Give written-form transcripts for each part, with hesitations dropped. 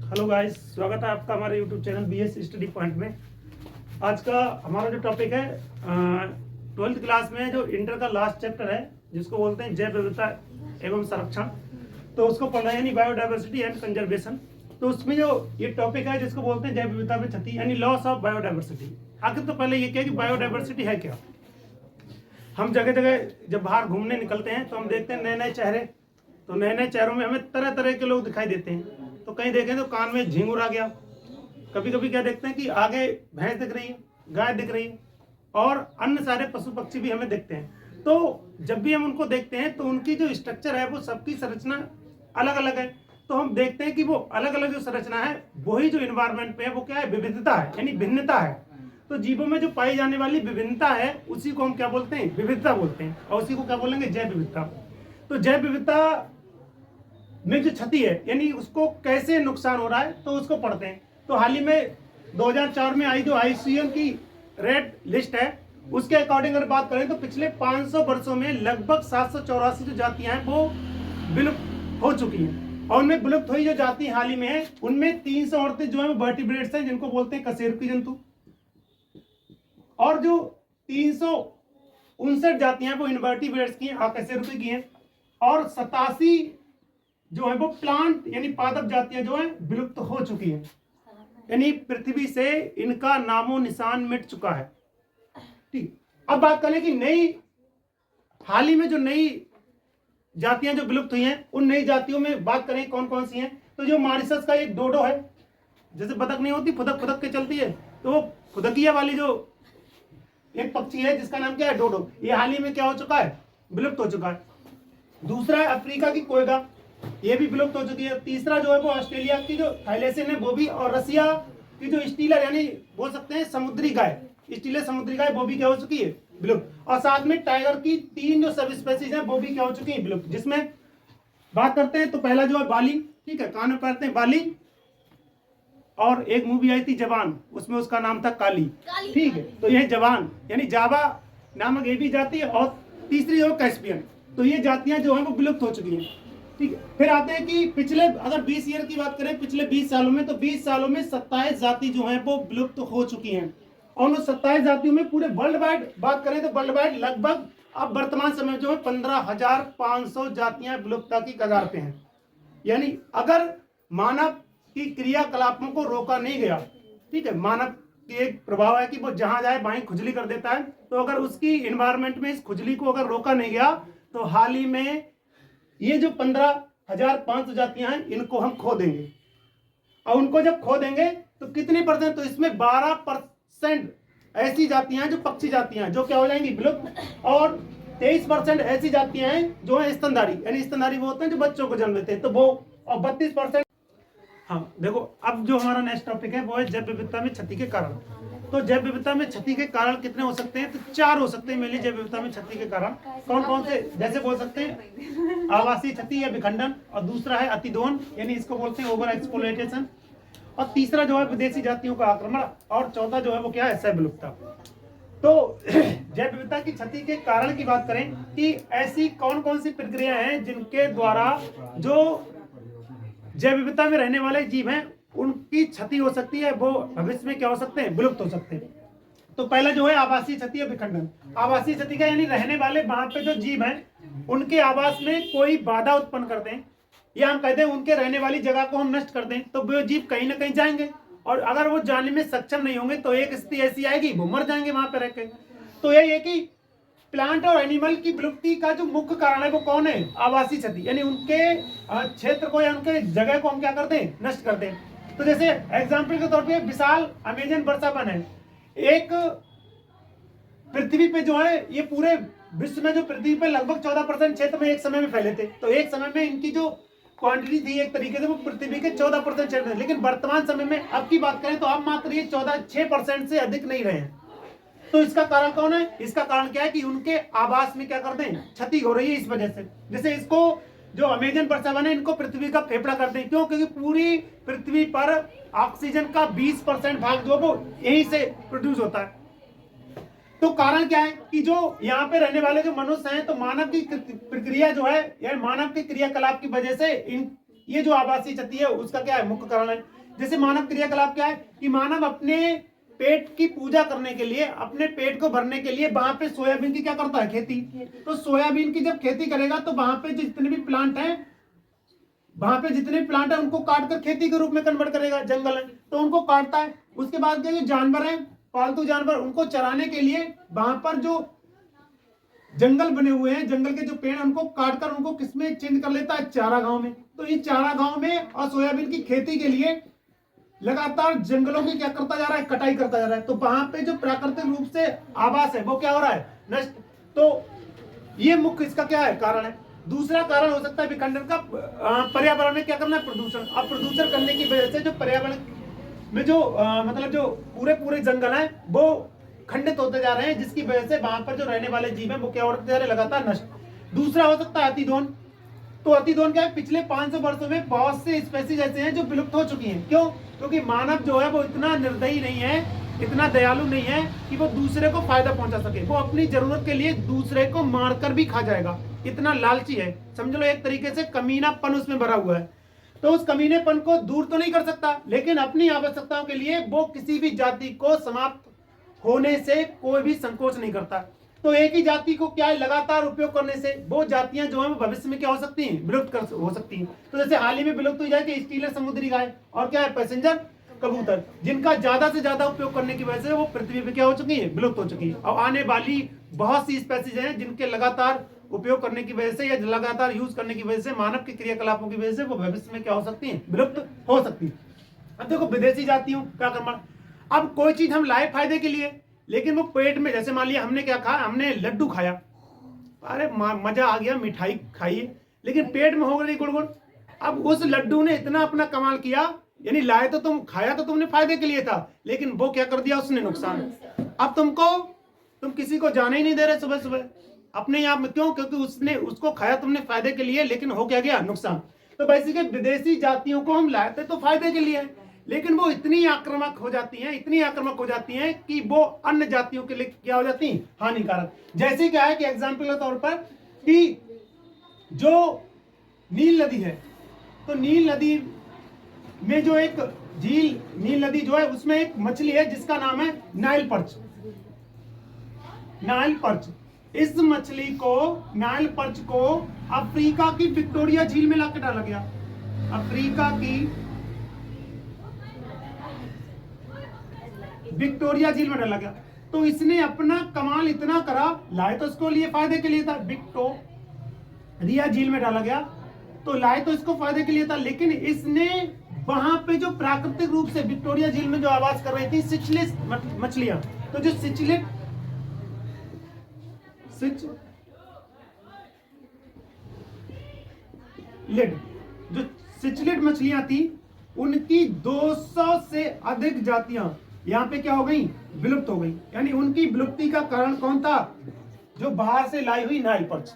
Hello guys, स्वागत है आपका हमारे YouTube channel BS study point में। आज का हमारा जो टॉपिक है 12th क्लास में जो इंटर का लास्ट चैप्टर है जिसको बोलते हैं जैव विविधता एवं संरक्षण, तो उसको पढ़ना है यानी बायोडाइवर्सिटी एंड कंजर्वेशन। तो उसमें जो ये टॉपिक है जिसको बोलते हैं जैव विविधता में क्षति यानी लॉस ऑफ बायोडाइवर्सिटी। आखिर तो पहले ये क्या कि बायोडाइवर्सिटी है क्या। हम जगह जगह जब बाहर घूमने निकलते हैं तो हम देखते हैं नए नए चेहरे, तो नए नए चेहरों में हमें तरह तरह के लोग दिखाई देते हैं। तो कहीं देखें तो कान में झिंगुर आ गया, कभी कभी क्या देखते हैं कि आगे भैंस दिख रही है, गाय दिख रही है, और अन्य सारे पशु पक्षी भी हमें दिखते हैं। तो जब भी हम उनको देखते हैं तो उनकी जो स्ट्रक्चर है वो सबकी संरचना अलग अलग है। तो हम देखते हैं कि वो अलग अलग जो संरचना है वही जो इन्वायरमेंट पे है वो क्या है, विविधता है यानी भिन्नता है। तो जीवों में जो पाई जाने वाली विभिन्नता है उसी को हम क्या बोलते हैं, विविधता बोलते हैं, और उसी को क्या बोलेंगे, जैव विविधता। तो जैव विविधता में जो क्षति है यानी उसको कैसे नुकसान हो रहा है तो उसको पढ़ते हैं। तो हाल ही में 2004 में आई जो आईसीएम की रेड लिस्ट है उसके अकॉर्डिंग अगर बात करें तो पिछले 500 वर्षों में लगभग 784 जो जातियां हैं वो विलुप्त हो चुकी हैं, और उनमें विलुप्त हुई जो जाति हाल ही में है उनमें 338 जो है वो वर्टिब्रेट्स हैं जिनको बोलते हैं कशेरुकी जंतु, और जो 359 जातियां हैं वो इनवर्टिब्रेट्स की हैं, अकशेरुकी की हैं, और 87 जो है वो प्लांट यानी पादप जातियां जो है विलुप्त हो चुकी हैं, यानी पृथ्वी से इनका नामो निशान मिट चुका है। ठीक, अब बात करें कि नई हाल ही में जो नई जातियां जो विलुप्त हुई हैं उन नई जातियों में बात करें कौन कौन सी हैं। तो जो मॉरिशस का एक डोडो है, जैसे बतख नहीं होती फुदक फुदक के चलती है, तो वो फुदकिया वाली जो एक पक्षी है जिसका नाम क्या है, डोडो, ये हाल ही में क्या हो चुका है, विलुप्त हो चुका है। दूसरा है अफ्रीका की कोयगा, ये भी विलुप्त हो चुकी है। तीसरा जो है वो ऑस्ट्रेलिया की जो थाइलेसिन है वो भी, और रसिया की जो स्टीलर यानी बोल सकते हैं समुद्री गाय, स्टीलर समुद्री गाय वो भी क्या हो चुकी है, विलुप्त। और साथ में टाइगर की 3 जो सब स्पेसीज हैं वो भी क्या हो चुकी है, विलुप्त। जिसमें बात करते हैं तो पहला जो है बाली, ठीक है, कान में पढ़ते हैं बाली, और एक मूवी आई थी जवान, उसमें उसका नाम था काली, ठीक है। तो यह जवान यानी जावा नामक ये भी जाती है, और तीसरी जो कैस्पियन, तो ये जातियां जो है वो विलुप्त हो चुकी हैं, ठीक है। फिर आते हैं कि पिछले अगर 20 ईयर की बात करें, पिछले 20 सालों में, तो 20 सालों में 27 जाति जो है वो विलुप्त हो चुकी हैं, और उन 27 जातियों में पूरे वर्ल्ड वाइड बात करें तो वर्ल्ड वाइड लगभग अब वर्तमान समय जो है 15,500 जातियां विलुप्तता की कगार पे हैं। यानी अगर मानव की क्रियाकलापों को रोका नहीं गया, ठीक है, मानव की एक प्रभाव है कि वो जहां जाए वहीं खुजली कर देता है, तो अगर उसकी इन्वायरमेंट में इस खुजली को अगर रोका नहीं गया तो हाल ही में ये जो 15,500 जातियां हैं इनको हम खो देंगे। और उनको जब खो देंगे तो कितनी परसेंट, तो इसमें 12% ऐसी जातियां हैं जो पक्षी जातियां हैं जो क्या हो जाएंगी, विलुप्त, और 23% ऐसी जातियां हैं जो है स्तनधारी, यानी स्तनधारी वो होते हैं जो बच्चों को जन्म देते हैं, तो वो, और 32%। हाँ देखो, अब जो हमारा नेक्स्ट टॉपिक है वो है जैव विविधता में क्षति के कारण। तो जैव विविधता में क्षति के कारण कितने हो सकते हैं, तो 4 हो सकते हैं मेनली जैव विविधता में क्षति के कारण। कौन कौन से, जैसे बोल सकते हैं आवासीय क्षति या विखंडन, और दूसरा है अतिदोहन यानी इसको बोलते हैं ओवर एक्सप्लॉयटेशन, और तीसरा जो है विदेशी जातियों का आक्रमण, और चौथा जो है वो क्या है, सह विलुप्तता। तो जैव विविधता की क्षति के कारण की बात करें कि ऐसी कौन कौन सी प्रक्रिया है जिनके द्वारा जो जैव विविधता में रहने वाले जीव हैं उनकी क्षति हो सकती है, वो भविष्य में क्या हो सकते हैं, विलुप्त हो सकते हैं। तो पहला जो है आवासीय क्षति या विखंडन। आवासीय क्षति का यानी रहने वाले वहां पे जो जीव हैं उनके आवास में कोई बाधा उत्पन्न कर दें, या हम कहते हैं उनके रहने वाली जगह को हम नष्ट कर दें, तो वो जीव कहीं ना कहीं जाएंगे, और अगर वो जाने में सक्षम नहीं होंगे तो एक स्थिति ऐसी आएगी वो मर जाएंगे वहां पर रहकर। तो यही है कि प्लांट और एनिमल की विलुप्ति का जो मुख्य कारण है वो कौन है, आवासीय क्षति, यानी उनके क्षेत्र को या उनके जगह को हम क्या करते हैं, नष्ट करते हैं। तो जैसे एग्जाम्पल के तौर पे विशाल अमेजन वर्षा वन है, एक पृथ्वी पे जो है ये पूरे विश्व में जो पृथ्वी पे लगभग 14% क्षेत्र में एक समय में फैले थे, तो एक समय में इनकी जो क्वांटिटी थी एक तरीके से वो पृथ्वी के 14% क्षेत्र में, लेकिन वर्तमान समय में अब की बात करें तो अब मात्र ये 6% से अधिक नहीं रहे हैं। तो इसका कारण कौन है, इसका कारण क्या है कि उनके आवास में क्या करते हैं, क्षति हो रही है इस वजह से। जैसे इसको जो अमेजन वर्षा वन है इनको पृथ्वी का फेफड़ा करते हैं, क्यों, क्योंकि पूरी पृथ्वी पर ऑक्सीजन का 20% भाग जो वो यहीं से प्रोड्यूस होता है। तो कारण क्या है कि जो यहाँ पे रहने वाले जो मनुष्य हैं, तो मानव की प्रक्रिया जो है या मानव के क्रियाकलाप की वजह से इन ये जो आवासीय क्षति है उसका क्या है, मुख्य कारण है। जैसे मानव क्रियाकलाप क्या है कि मानव अपने पेट की पूजा करने के लिए, अपने पेट को भरने के लिए वहां पे सोयाबीन की क्या करता है, खेती। तो सोयाबीन की जब खेती करेगा तो वहां पे जितने भी प्लांट हैं, वहां पे जितने भी प्लांट है उनको काट कर खेती के रूप में कन्वर्ट करेगा, जंगल है तो उनको काटता है। उसके बाद क्या, जो जानवर है, पालतू जानवर, उनको चराने के लिए वहां पर जो जंगल बने हुए हैं, जंगल के जो पेड़ उनको काट कर उनको किसमें चेंज कर लेता है, चारागांव में। तो इस चारागांव में और सोयाबीन की खेती के लिए लगातार जंगलों की क्या करता जा रहा है, कटाई करता जा रहा है। तो वहां पे जो प्राकृतिक रूप से आवास है वो क्या हो रहा है, नष्ट। तो ये मुख्य इसका क्या है, कारण है। दूसरा कारण हो सकता है विखंडन का, पर्यावरण में क्या करना है, प्रदूषण। अब प्रदूषण करने की वजह से जो पर्यावरण में जो मतलब जो पूरे जंगल है वो खंडित होते जा रहे हैं, जिसकी वजह से वहां पर जो रहने वाले जीव है वो क्या होते जा रहे हैं, लगातार नष्ट। दूसरा हो सकता है अतिदोहन। तो अतिदोहन क्या है, पिछले 500 वर्षों में बहुत से स्पेसीज ऐसे हैं जो विलुप्त हो चुकी हैं। क्यों? क्योंकि मानव जो है वो इतना निर्दयी नहीं है, इतना दयालु नहीं है कि वो दूसरे को फायदा पहुंचा सके। वो अपनी जरूरत के लिए दूसरे को मारकर भी खा जाएगा, इतना लालची है। समझ लो एक तरीके से कमीनापन उसमें भरा हुआ है। तो उस कमीनेपन को दूर तो नहीं कर सकता, लेकिन अपनी आवश्यकताओं के लिए वो किसी भी जाति को समाप्त होने से कोई भी संकोच नहीं करता। तो एक ही जाति को क्या है, लगातार उपयोग करने से वो जातियां जो है भविष्य में क्या हो सकती हैं, विलुप्त हो सकती हैं। तो जैसे हाल ही में विलुप्त हो जाए स्टीलर समुद्री गाय और क्या है, पैसेंजर कबूतर, जिनका ज्यादा से ज्यादा उपयोग करने की वजह से वो पृथ्वी पे क्या हो चुकी है, विलुप्त हो चुकी है। और आने वाली बहुत सी स्पेसीज हैं जिनके लगातार उपयोग करने की वजह से या लगातार यूज करने की वजह से, मानव के क्रियाकलापों की वजह से वो भविष्य में क्या हो सकती है, विलुप्त हो सकती है। अब देखो विदेशी जातियों क्या करना, अब कोई चीज हम लाए फायदे के लिए, लेकिन वो पेट में, जैसे मान लिया हमने क्या खाया, हमने लड्डू खाया, अरे मजा आ गया, मिठाई खाई, लेकिन पेट में हो गई गुड़गुड़। अब उस लड्डू ने इतना अपना कमाल किया, यानी लाए तो तुम, खाया तो तुमने फायदे के लिए था, लेकिन वो क्या कर दिया उसने, नुकसान। अब तुम किसी को जाने ही नहीं दे रहे सुबह सुबह अपने आप में। क्यों? क्योंकि उसने उसको खाया तुमने फायदे के लिए, लेकिन हो क्या गया, नुकसान। तो बेसिकली विदेशी जातियों को हम लाए थे तो फायदे के लिए, लेकिन वो इतनी आक्रामक हो जाती हैं कि वो अन्य जातियों के लिए क्या हो जाती हैं, हानिकारक। जैसे क्या है कि एग्जाम्पल के तौर पर कि जो नील नदी है, तो नील नदी में जो एक झील, नील नदी जो है उसमें एक मछली है जिसका नाम है नाइल पर्च। नाइल पर्च, इस मछली को, नाइल पर्च को अफ्रीका की विक्टोरिया झील में लाकर डाला गया। अफ्रीका की विक्टोरिया झील में डाला गया। तो इसने अपना कमाल इतना करा, लाए तो इसको लिए फायदे के लिए था, विक्टोरिया झील में डाला गया, तो लाए तो इसको फायदे के लिए था, लेकिन इसने वहां पे जो प्राकृतिक रूप से विक्टोरिया झील में जो आवाज कर रही थी सिचलिड मछलियां, तो जो सिचलिड जो सिचलिड मछलियां थी, उनकी 200 से अधिक जातियां यहाँ पे क्या हो गई, विलुप्त हो गई। यानी उनकी विलुप्ति का कारण कौन था, जो बाहर से लाई हुई नाइल पर्च।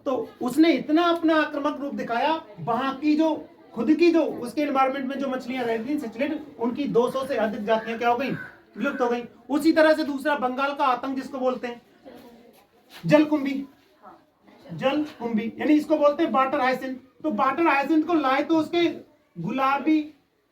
तो उसने इतना अपना आक्रामक रूप दिखाया, वहां की जो खुद की जो उसके एनवायरमेंट में जो मछलियां रहती थी सिचलिड, उनकी 200 से अधिक जातियां क्या हो गई, विलुप्त हो गई। उसी तरह से दूसरा बंगाल का आतंक जिसको बोलते हैं जलकुंभी, जलकुंभी यानी इसको बोलते हैं वाटर हाइसिंथ। तो वाटर हाइसिंथ को लाए तो उसके गुलाबी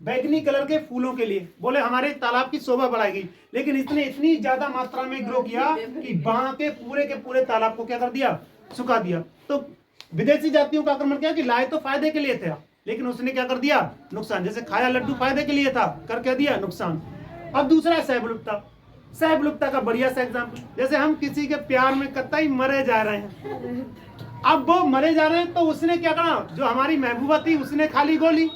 बैगनी कलर के फूलों के लिए, बोले हमारे तालाब की शोभा बढ़ाएगी, लेकिन इसने इतनी ज्यादा मात्रा में ग्रो किया कि वहां के पूरे तालाब को क्या कर दिया, सुखा दिया। तो विदेशी जातियों का आक्रमण किया कि लाए तो फायदे के लिए था, लेकिन उसने क्या कर दिया, नुकसान। जैसे खाया लड्डू फायदे के लिए था, कर क्या दिया, नुकसान। अब दूसरा है सहविलुप्तता। सहविलुप्तता का बढ़िया सा एग्जाम्पल, जैसे हम किसी के प्यार में कतई मरे जा रहे हैं, अब वो मरे जा रहे हैं, तो उसने क्या करा, जो हमारी महबूबा थी उसने खा ली गोली,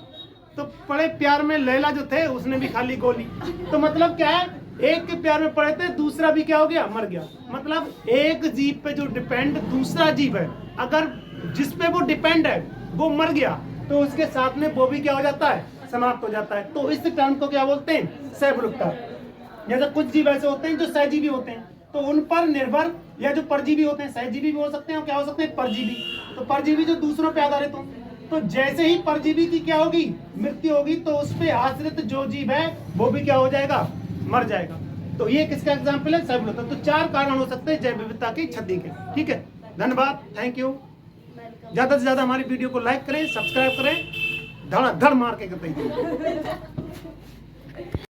तो बड़े प्यार में लैला जो थे उसने भी खा ली गोली। तो मतलब क्या है, एक के प्यार में पड़े थे, दूसरा भी क्या हो गया, मर गया। मतलब एक जीव पे जो डिपेंड दूसरा जीव है, अगर जिस पे वो डिपेंड है वो मर गया, तो उसके साथ में वो भी क्या हो जाता है, समाप्त हो जाता है। तो इस टर्म को क्या बोलते हैं, सहविलुप्तता। जैसे कुछ जीव ऐसे होते हैं जो सहजीवी होते हैं, तो उन पर निर्भर, या जो परजीवी होते हैं, सहजीवी भी हो सकते हैं और क्या हो सकते हैं, परजीवी। तो परजीवी जो दूसरों पे आधारित हो, तो जैसे ही परजीवी की क्या होगी, मृत्यु होगी, तो उस पे आश्रित जो जीव है वो भी क्या हो जाएगा, मर जाएगा। तो ये किसका एग्जाम्पल है, सहविलुप्तता। तो 4 कारण हो सकते हैं जैव विविधता की क्षति के। ठीक है, धन्यवाद, थैंक यू। ज्यादा से ज्यादा हमारी वीडियो को लाइक करें, सब्सक्राइब करें धड़ाधड़ मार के गई।